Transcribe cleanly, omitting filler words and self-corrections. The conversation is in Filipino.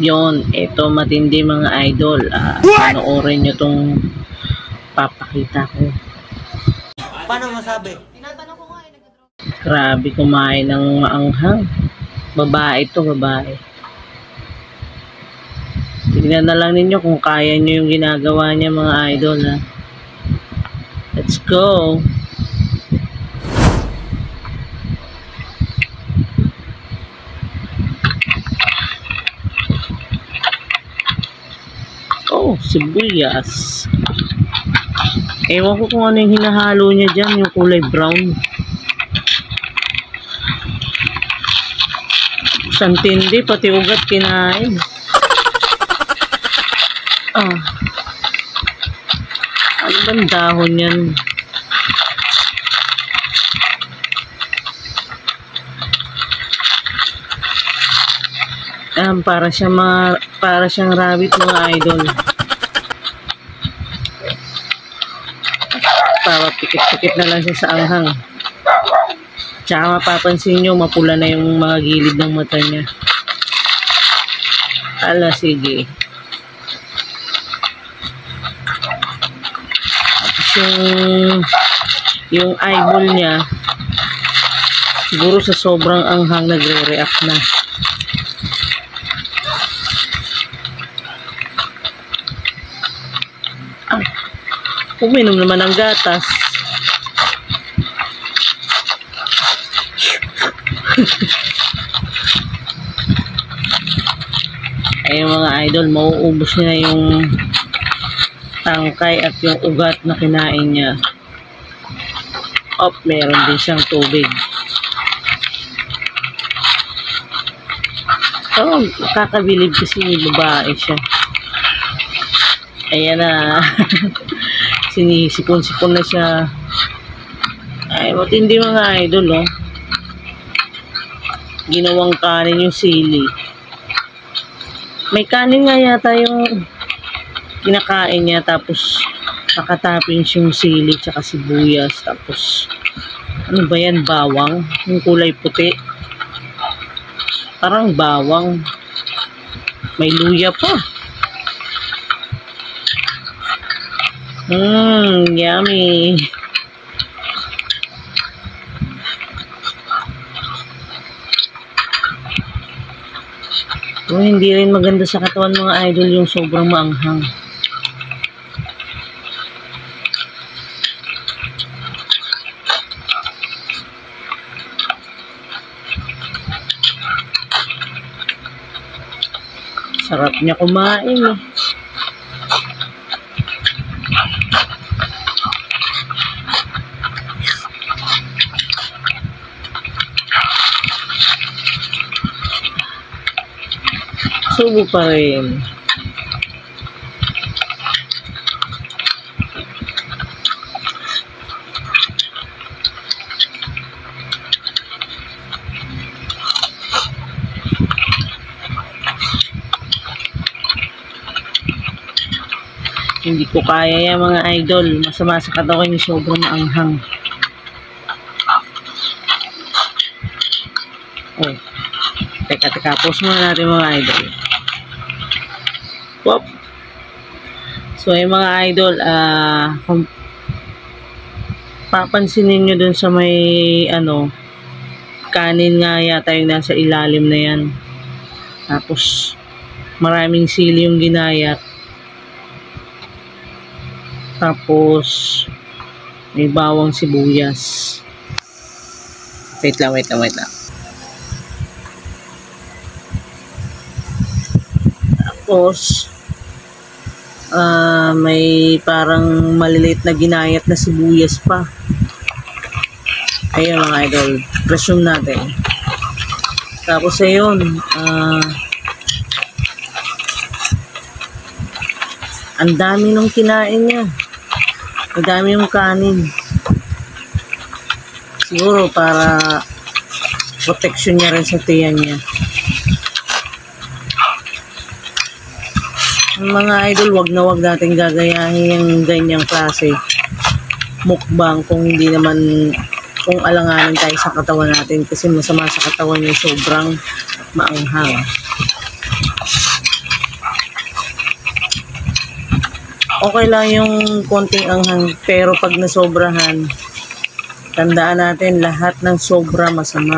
Yon, ito matindi mga idol. Panoorin nyo tong papakita ko. Paano masabi? Grabe kumain ng maanghang. Babae to, babae. Tignan na lang ninyo kung kaya nyo yung ginagawa niya mga idol ha. Let's go! Oh, sibuyas. Ewan ko kung ano yung hinahalo niya dyan, yung kulay brown. Santindi, pati ugat kinain. Ano bang dahon yan? Para siyang rabbit mga idol. Papikit-pikit na lang siya sa anghang. Tsaka mapapansin nyo, mapula na yung mga gilid ng mata niya. Ala, sige. Tapos yung eyeball niya, siguro sa sobrang anghang nagre-react na. Uminom naman ng gatas. Ay mga idol, mauubos niya yung tangkay at yung ugat na kinain niya. Meron din siyang tubig. Kakabilib kasi babae siya. Ayan na. Sinisipon-sipon na siya. Ay, matindi mga idol, oh. Ginawang kanin yung sili. May kanin nga yata yung kinakain niya, tapos nakatoppings yung sili tsaka sibuyas, tapos ano ba yan, bawang, yung kulay puti, parang bawang, may luya pa. Yummy. Hindi rin maganda sa katawan mga idol yung sobrang maanghang. Sarap niya kumain eh. Subo pa rin. Hindi ko kaya yan mga idol. Masama sa katawan yung sobrang maanghang. Teka, pause muna natin mga idol. Wop. So yung mga idol, kung papansinin nyo dun sa may kanin nga yata yung nasa ilalim na yan. Tapos maraming sili yung ginayat. Tapos may bawang sibuyas. Wait lang. Tapos may parang maliliit na ginayat na sibuyas pa. Ayun mga idol, presume natin. Tapos ayun, ang dami nung kinain niya. Ang dami yung kanin. Siguro para protection niya rin sa tiyan niya. Mga idol, wag na wag natin gagayahin yung ganyang klase mukbang kung hindi naman, kung alanganin tayo sa katawan natin, kasi masama sa katawan yung sobrang maanghang. Okay lang yung konting anghang, pero pag nasobrahan, tandaan natin lahat ng sobra masama.